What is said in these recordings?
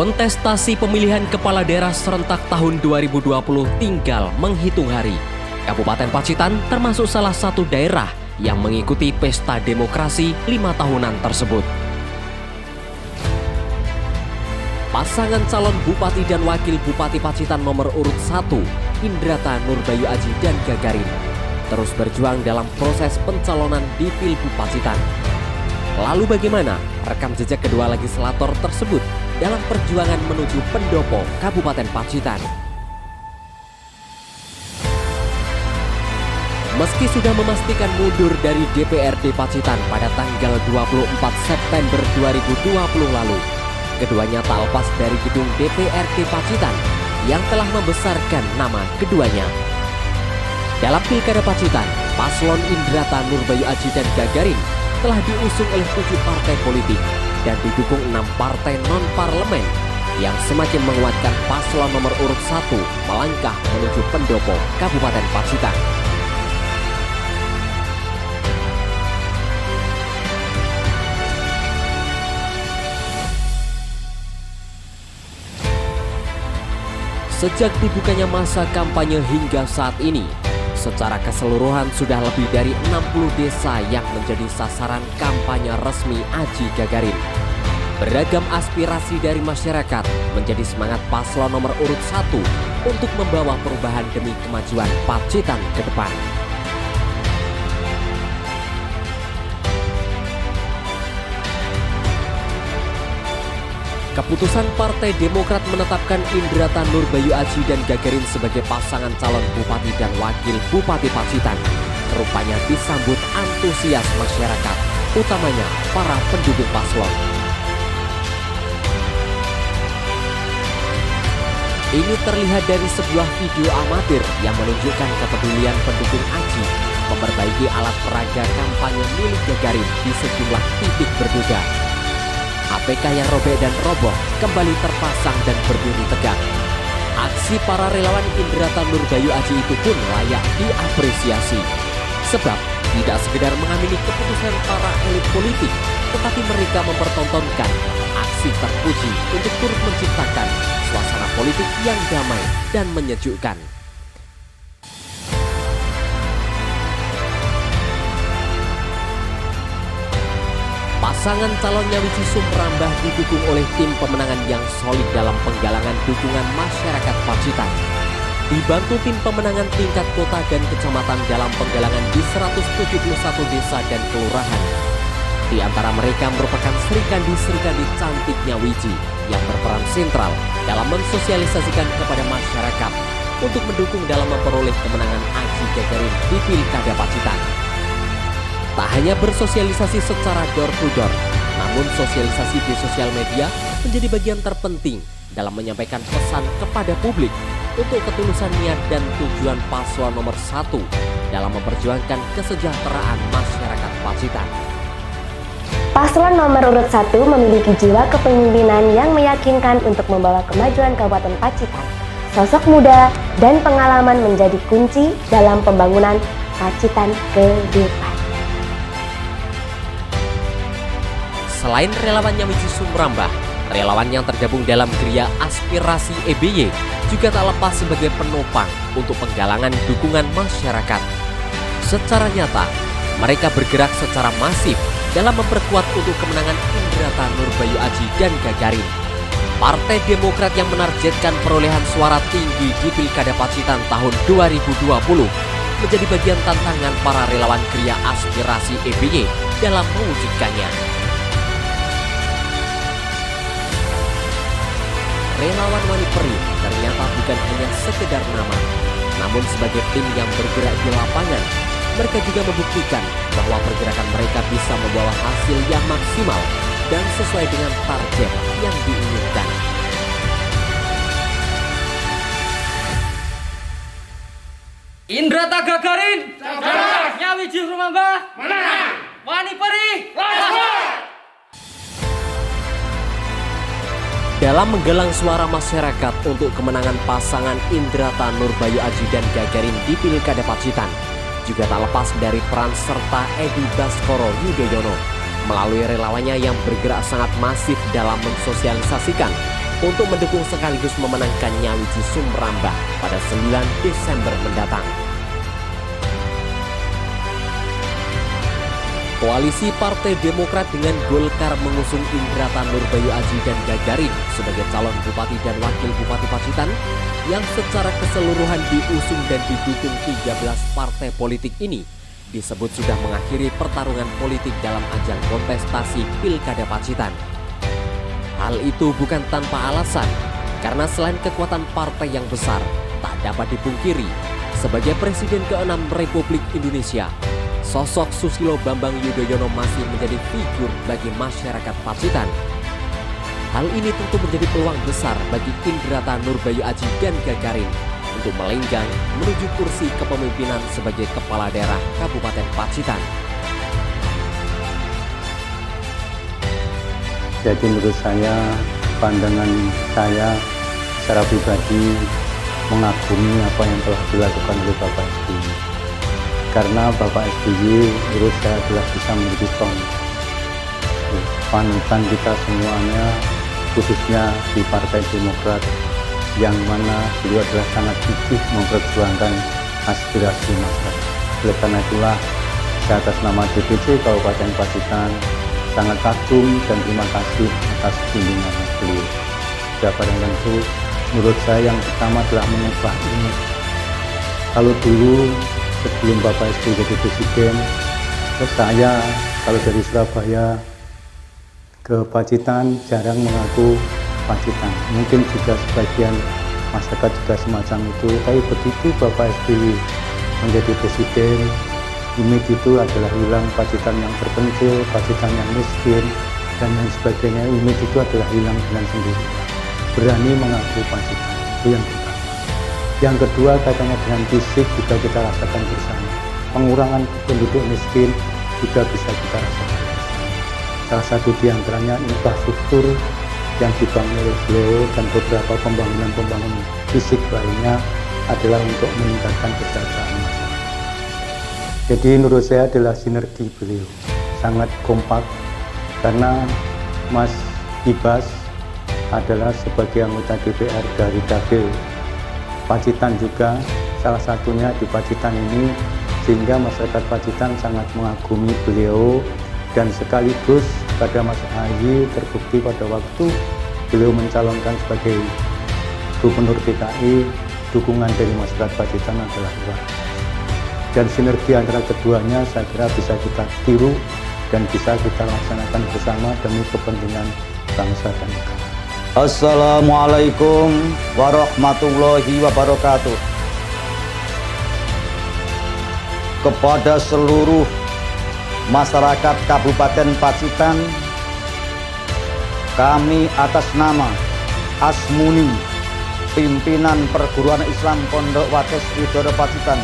Kontestasi pemilihan kepala daerah serentak tahun 2020 tinggal menghitung hari. Kabupaten Pacitan termasuk salah satu daerah yang mengikuti pesta demokrasi 5 tahunan tersebut. Pasangan calon Bupati dan Wakil Bupati Pacitan nomor urut 1, Indrata Nurbayu Aji dan Gagarin, terus berjuang dalam proses pencalonan di Pilgub Pacitan. Lalu bagaimana rekam jejak kedua legislator tersebut dalam perjuangan menuju pendopo Kabupaten Pacitan? Meski sudah memastikan mundur dari DPRD Pacitan pada tanggal 24 September 2020 lalu, keduanya tak lepas dari gedung DPRD Pacitan yang telah membesarkan nama keduanya. Dalam Pilkada Pacitan, paslon Indrata Nurbayu Aji dan Gagarin telah diusung oleh 7 partai politik dan didukung 6 partai non-parlemen yang semakin menguatkan paslon nomor urut 1 melangkah menuju pendopo Kabupaten Pacitan. Sejak dibukanya masa kampanye hingga saat ini, secara keseluruhan sudah lebih dari 60 desa yang menjadi sasaran kampanye resmi Aji Gagarin. Beragam aspirasi dari masyarakat menjadi semangat paslon nomor urut 1 untuk membawa perubahan demi kemajuan Pacitan ke depan. Keputusan Partai Demokrat menetapkan Indrata Nurbayu Aji dan Gagarin sebagai pasangan calon Bupati dan Wakil Bupati Pacitan rupanya disambut antusias masyarakat, utamanya para pendukung paslon. Ini terlihat dari sebuah video amatir yang menunjukkan kepedulian pendukung Aji memperbaiki alat peraga kampanye milik Gagarin di sejumlah titik berduga. APK yang robek dan roboh kembali terpasang dan berdiri tegak. Aksi para relawan Indrata Nurbayu Aji itu pun layak diapresiasi. Sebab tidak sekedar mengamini keputusan para elit politik, tetapi mereka mempertontonkan aksi terpuji untuk turut menciptakan suasana politik yang damai dan menyejukkan. Pasangan calon Nyawici Sumrambah didukung oleh tim pemenangan yang solid dalam penggalangan dukungan masyarakat Pacitan. Dibantu tim pemenangan tingkat kota dan kecamatan dalam penggalangan di 171 desa dan kelurahan. Di antara mereka merupakan Serikandi cantik Nyawici yang berperan sentral dalam mensosialisasikan kepada masyarakat untuk mendukung dalam memperoleh kemenangan Aji Gagarin di Pilkada Pacitan. Tak hanya bersosialisasi secara door to door, namun sosialisasi di sosial media menjadi bagian terpenting dalam menyampaikan pesan kepada publik untuk ketulusan niat dan tujuan paslon nomor 1 dalam memperjuangkan kesejahteraan masyarakat Pacitan. Paslon nomor urut 1 memiliki jiwa kepemimpinan yang meyakinkan untuk membawa kemajuan Kabupaten Pacitan. Sosok muda dan pengalaman menjadi kunci dalam pembangunan Pacitan ke depan. Selain relawan Nyawici Sumrambah, relawan yang tergabung dalam geria aspirasi EBY juga tak lepas sebagai penopang untuk penggalangan dukungan masyarakat. Secara nyata, mereka bergerak secara masif dalam memperkuat untuk kemenangan Indrata Nurbayu Aji dan Gagarin. Partai Demokrat yang menargetkan perolehan suara tinggi di Pilkada Pacitan tahun 2020 menjadi bagian tantangan para relawan geria aspirasi EBY dalam mewujudkannya. Relawan Wani Peri ternyata bukan hanya sekedar nama, namun sebagai tim yang bergerak di lapangan, mereka juga membuktikan bahwa pergerakan mereka bisa membawa hasil yang maksimal dan sesuai dengan target yang diinginkan. Indrata Gagarin, Nyawici Sumrambah, menang. Wani Peri, dalam menggalang suara masyarakat untuk kemenangan pasangan Indrata Nurbayu Aji dan Gagarin di Pilkada Pacitan, juga tak lepas dari peran serta Edi Baskoro Yudhoyono melalui relawannya yang bergerak sangat masif dalam mensosialisasikan untuk mendukung sekaligus memenangkan Nyawi Cisumrambah pada 9 Desember mendatang. Koalisi Partai Demokrat dengan Golkar mengusung Indrata Nurbayu Aji dan Gagarin sebagai calon Bupati dan Wakil Bupati Pacitan yang secara keseluruhan diusung dan didukung 13 partai politik ini disebut sudah mengakhiri pertarungan politik dalam ajang kontestasi Pilkada Pacitan. Hal itu bukan tanpa alasan, karena selain kekuatan partai yang besar, tak dapat dipungkiri sebagai Presiden ke-6 Republik Indonesia, sosok Susilo Bambang Yudhoyono masih menjadi figur bagi masyarakat Pacitan. Hal ini tentu menjadi peluang besar bagi Indrata Nurbayu Aji dan Gagarin untuk melenggang menuju kursi kepemimpinan sebagai Kepala Daerah Kabupaten Pacitan. Jadi menurut saya, pandangan saya secara pribadi mengagumi apa yang telah dilakukan oleh Bapak SBY. Karena Bapak SBY menurut saya telah bisa menjadi panutan kita semuanya, khususnya di Partai Demokrat, yang mana beliau adalah sangat gigih memperjuangkan aspirasi masyarakat. Oleh karena itulah, saya atas nama DPC Kabupaten Pacitan sangat kagum dan terima kasih atas bimbingan beliau. Pada tentu, menurut saya yang pertama adalah mengubah image. Kalau dulu sebelum Bapak SBY jadi presiden, saya kalau dari Surabaya ke Pacitan jarang mengaku Pacitan. Mungkin juga sebagian masyarakat juga semacam itu. Tapi begitu Bapak SBY menjadi presiden, image itu adalah hilang. Pacitan yang terpencil, Pacitan yang miskin, dan yang sebagainya. Image itu adalah hilang dengan sendiri. Berani mengaku Pacitan, itu yang pertama. Yang kedua, katanya dengan fisik juga kita rasakan bersama. Pengurangan penduduk miskin juga bisa kita rasakan bersama. Salah satu diantaranya infrastruktur yang dibangun oleh beliau dan beberapa pembangunan fisik lainnya adalah untuk meningkatkan kesejahteraan masyarakat. Jadi menurut saya adalah sinergi beliau sangat kompak, karena Mas Ibas adalah sebagai anggota DPR dari Dapil Pacitan juga, salah satunya di Pacitan ini, sehingga masyarakat Pacitan sangat mengagumi beliau. Dan sekaligus pada Mas AHY terbukti pada waktu beliau mencalonkan sebagai Gubernur DKI, dukungan dari masyarakat Pacitan adalah luar. Dan sinergi antara keduanya saya kira bisa kita tiru dan bisa kita laksanakan bersama demi kepentingan bangsa dan negara. Assalamualaikum warahmatullahi wabarakatuh. Kepada seluruh masyarakat Kabupaten Pacitan, kami atas nama Asmuni, pimpinan Perguruan Islam Pondok Wates Widoro Pacitan,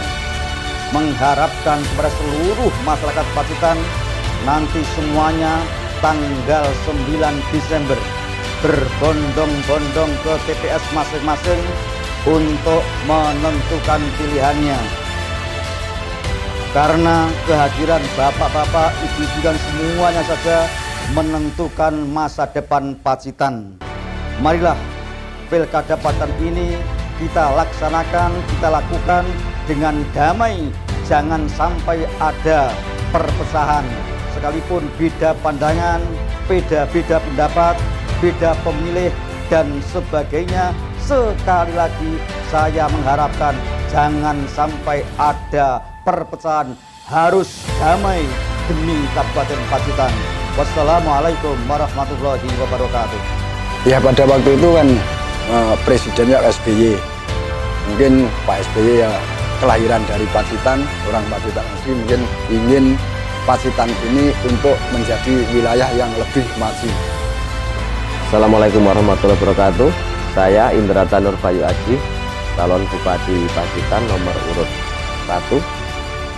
mengharapkan kepada seluruh masyarakat Pacitan nanti semuanya tanggal 9 Desember berbondong-bondong ke TPS masing-masing untuk menentukan pilihannya. Karena kehadiran bapak-bapak, ibu-ibu dan semuanya saja menentukan masa depan Pacitan. Marilah Pilkada Pacitan ini kita laksanakan, kita lakukan dengan damai. Jangan sampai ada perpecahan, sekalipun beda pandangan, beda pendapat, beda pemilih dan sebagainya. Sekali lagi saya mengharapkan jangan sampai ada perpecahan, harus damai demi Kabupaten Pacitan. Wassalamualaikum warahmatullahi wabarakatuh. Ya, pada waktu itu kan presidennya SBY. Mungkin Pak SBY ya kelahiran dari Pacitan, orang Pacitan asli, mungkin ingin Pacitan ini untuk menjadi wilayah yang lebih maju. Assalamualaikum warahmatullahi wabarakatuh. Saya Indrata Nurbayu Aji, calon Bupati Pacitan nomor urut 1,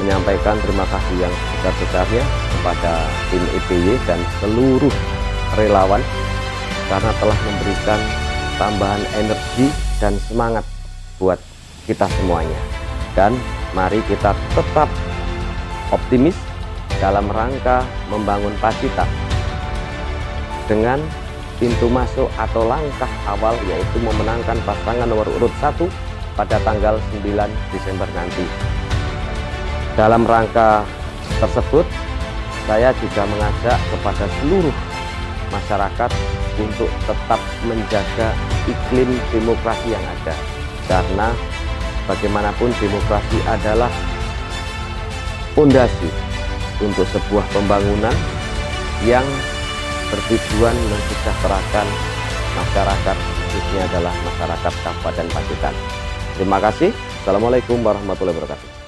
menyampaikan terima kasih yang sebesar-besarnya kepada tim EPY dan seluruh relawan karena telah memberikan tambahan energi dan semangat buat kita semuanya. Dan mari kita tetap optimis dalam rangka membangun Pacitan dengan pintu masuk atau langkah awal, yaitu memenangkan pasangan nomor urut 1 pada tanggal 9 Desember nanti. Dalam rangka tersebut, saya juga mengajak kepada seluruh masyarakat untuk tetap menjaga iklim demokrasi yang ada, karena bagaimanapun demokrasi adalah fondasi untuk sebuah pembangunan yang bertujuan mensejahterakan masyarakat, khususnya adalah masyarakat Kabupaten Pacitan. Terima kasih. Assalamualaikum warahmatullahi wabarakatuh.